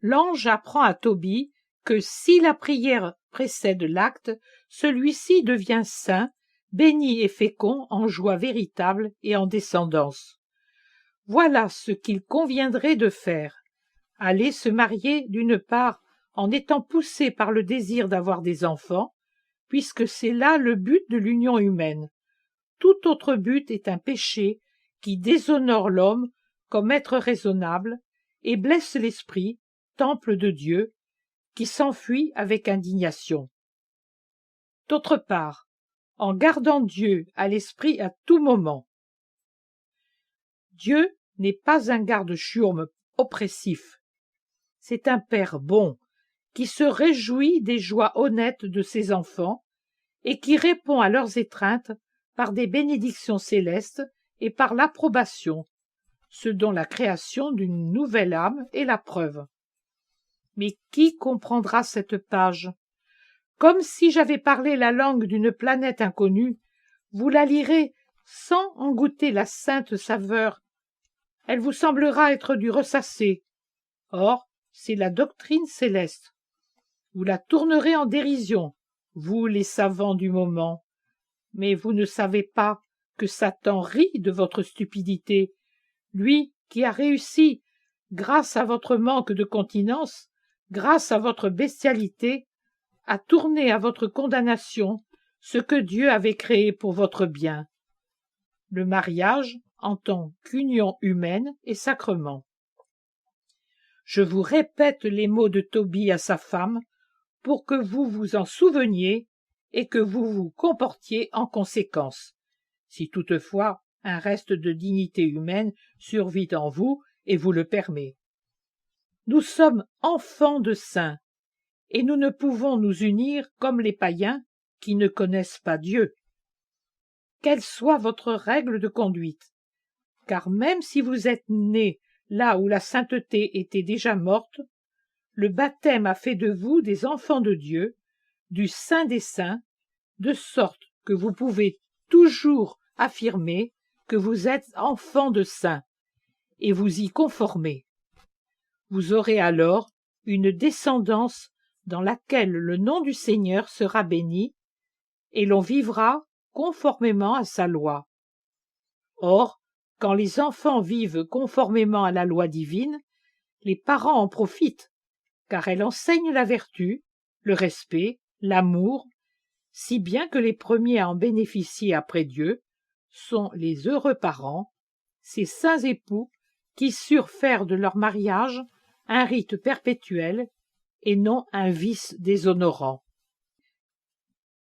l'ange apprend à Tobie que si la prière précède l'acte, celui-ci devient saint, béni et fécond en joie véritable et en descendance. Voilà ce qu'il conviendrait de faire. Aller se marier, d'une part, en étant poussé par le désir d'avoir des enfants, puisque c'est là le but de l'union humaine. Tout autre but est un péché qui déshonore l'homme comme être raisonnable et blesse l'esprit, temple de Dieu, qui s'enfuit avec indignation. D'autre part, en gardant Dieu à l'esprit à tout moment. Dieu n'est pas un garde-chiourme oppressif. C'est un Père bon, qui se réjouit des joies honnêtes de ses enfants et qui répond à leurs étreintes par des bénédictions célestes et par l'approbation, ce dont la création d'une nouvelle âme est la preuve. Mais qui comprendra cette page? Comme si j'avais parlé la langue d'une planète inconnue, vous la lirez sans en goûter la sainte saveur. Elle vous semblera être du ressassé. Or, c'est la doctrine céleste. Vous la tournerez en dérision, vous les savants du moment. Mais vous ne savez pas que Satan rit de votre stupidité, lui qui a réussi, grâce à votre manque de continence, grâce à votre bestialité, à tourner à votre condamnation ce que Dieu avait créé pour votre bien. Le mariage en tant qu'union humaine et sacrement. Je vous répète les mots de Tobie à sa femme pour que vous vous en souveniez et que vous vous comportiez en conséquence, si toutefois un reste de dignité humaine survit en vous et vous le permet. Nous sommes enfants de saints, et nous ne pouvons nous unir comme les païens qui ne connaissent pas Dieu. Quelle soit votre règle de conduite, car même si vous êtes nés là où la sainteté était déjà morte, le baptême a fait de vous des enfants de Dieu, du Saint des Saints, de sorte que vous pouvez toujours affirmer que vous êtes enfants de saints, et vous y conformer. Vous aurez alors une descendance dans laquelle le nom du Seigneur sera béni, et l'on vivra conformément à sa loi. Or, quand les enfants vivent conformément à la loi divine, les parents en profitent, car elle enseigne la vertu, le respect, l'amour, si bien que les premiers à en bénéficier après Dieu sont les heureux parents, ces saints époux qui surent faire de leur mariage un rite perpétuel et non un vice déshonorant.